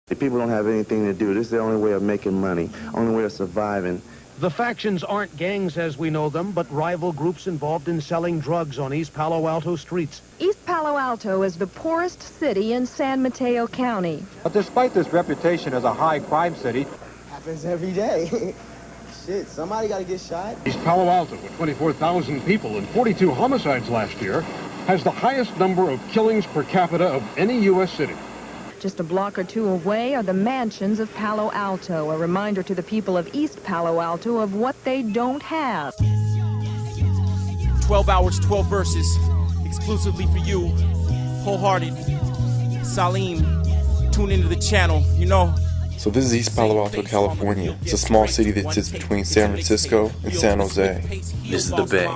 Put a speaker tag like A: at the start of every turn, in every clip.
A: The people don't have anything to do. This is their only way of making money, only way of surviving.
B: The factions aren't gangs as we know them, but rival groups involved in selling drugs on East Palo Alto streets.
C: East Palo Alto is the poorest city in San Mateo County.
D: But despite this reputation as a high crime city,
E: happens every day. Shit, somebody got to get shot.
F: East Palo Alto, with 24,000 people and 42 homicides last year, has the highest number of killings per capita of any U.S. city.
C: Just a block or two away are the mansions of Palo Alto, a reminder to the people of East Palo Alto of what they don't have.
G: 12 hours, 12 verses, exclusively for you, wholehearted. Salim, tune into the channel, you know.
H: So this is East Palo Alto, California. It's a small city that sits between San Francisco and San Jose.
I: This is the Bay,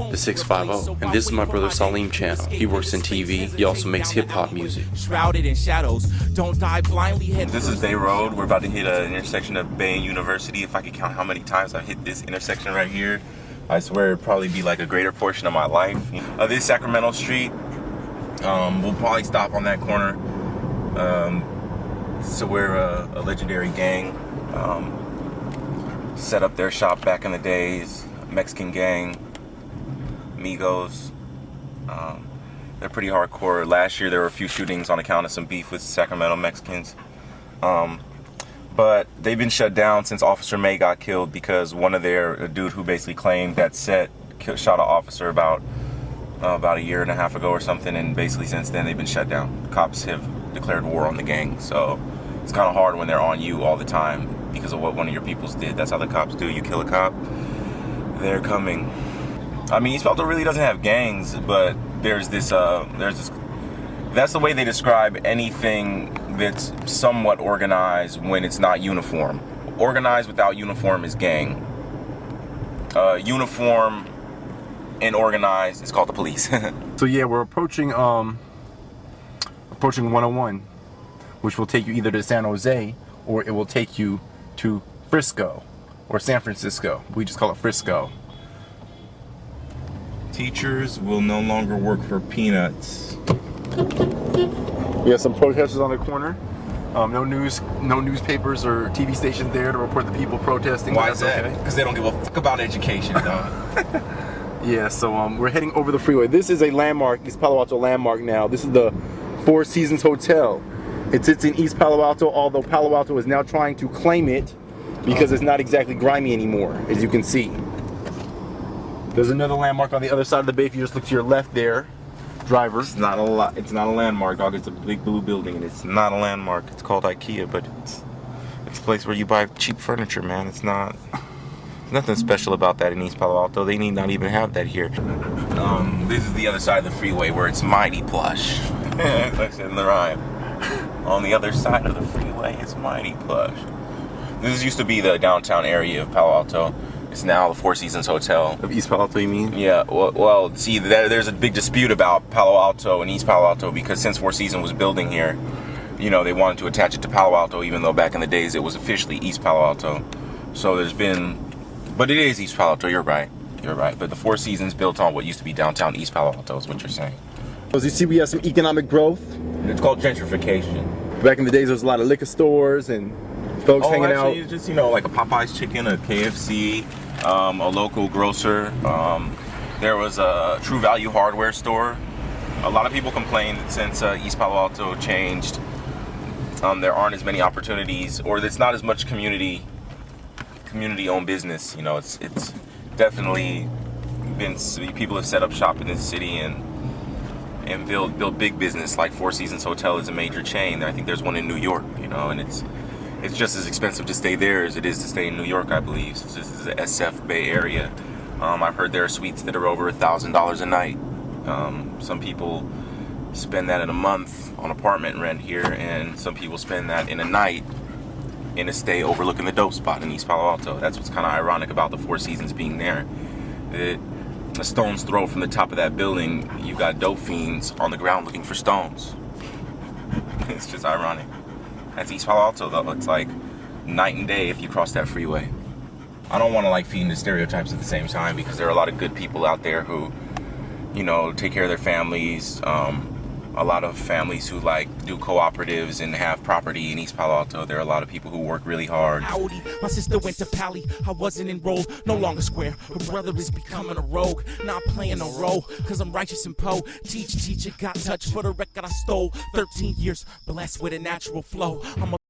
I: the 650, and this is my brother Salim Channel. He works in TV. He also makes hip-hop music.
G: Shrouded in shadows, don't die blindly.
J: This is Bay Road. We're about to hit an intersection of Bay and University. If I could count how many times I hit this intersection right here, I swear it'd probably be like a greater portion of my life. This is Sacramento Street. We'll probably stop on that corner. So we're a legendary gang. Set up their shop back in the days. Mexican gang, Migos. They're pretty hardcore. Last year there were a few shootings on account of some beef with Sacramento Mexicans. But they've been shut down since Officer May got killed because a dude who basically claimed that set shot an officer about a year and a half ago or something, and basically since then they've been shut down. Cops have declared war on the gang, so it's kind of hard when they're on you all the time because of what one of your peoples did. That's how the cops do. You kill a cop, they're coming. I mean, East Palo Alto really doesn't have gangs, but there's this, that's the way they describe anything that's somewhat organized when it's not uniform. Organized without uniform is gang. Uniform and organized is called the police.
H: So yeah, we're approaching 101, which will take you either to San Jose or it will take you to Frisco or San Francisco. We just call it Frisco.
J: Teachers will no longer work for peanuts.
H: We have some protesters on the corner. No newspapers or TV stations there to report the people protesting.
J: Why is that? Because they don't give a fuck about education, though.
H: Yeah, so we're heading over the freeway. This is a landmark, East Palo Alto landmark now. This is the Four Seasons Hotel. It sits in East Palo Alto, although Palo Alto is now trying to claim it because it's not exactly grimy anymore, as you can see. There's another landmark on the other side of the bay if you just look to your left there, driver.
J: It's not a landmark, dog. It's a big blue building, and it's not a landmark. It's called IKEA, but it's a place where you buy cheap furniture, man. There's nothing special about that in East Palo Alto. They need not even have that here. This is the other side of the freeway where it's mighty plush. Like I said in the rhyme. On the other side of the freeway, it's mighty plush. This used to be the downtown area of Palo Alto. It's now the Four Seasons Hotel.
H: Of East Palo Alto, you mean?
J: Yeah, well, see, there's a big dispute about Palo Alto and East Palo Alto because since Four Seasons was building here, you know, they wanted to attach it to Palo Alto, even though back in the days it was officially East Palo Alto. So but it is East Palo Alto, you're right. But the Four Seasons built on what used to be downtown East Palo Alto is what you're saying.
H: As you see, we have some economic growth.
J: It's called gentrification.
H: Back in the days, there was a lot of liquor stores and folks hanging out.
J: It's just, you know, like a Popeye's Chicken, a KFC, a local grocer. There was a True Value hardware store. A lot of people complain that since East Palo Alto changed, there aren't as many opportunities, or there's not as much community-owned business. You know, it's definitely been, people have set up shop in this city and build big business. Like Four Seasons Hotel is a major chain. I think there's one in New York, you know, and it's just as expensive to stay there as it is to stay in New York, I believe. So this is the SF Bay Area. I've heard there are suites that are over $1,000 a night. Some people spend that in a month on apartment rent here, and some people spend that in a night in a stay overlooking the dope spot in East Palo Alto. That's what's kind of ironic about the Four Seasons being there. A stone's throw from the top of that building, you got dope fiends on the ground looking for stones. It's just ironic. That's East Palo Alto, though. It's like night and day if you cross that freeway. I don't want to like feed into stereotypes at the same time because there are a lot of good people out there who, you know, take care of their families, a lot of families who like do cooperatives and have property in East Palo Alto. There are a lot of people who work really hard.
G: Howdy, my sister went to Pally. I wasn't enrolled, no longer square. Her brother is becoming a rogue, not playing a role, cause I'm righteous and po. Teacher, got touched for the record I stole. 13 years, blessed with a natural flow. I'm a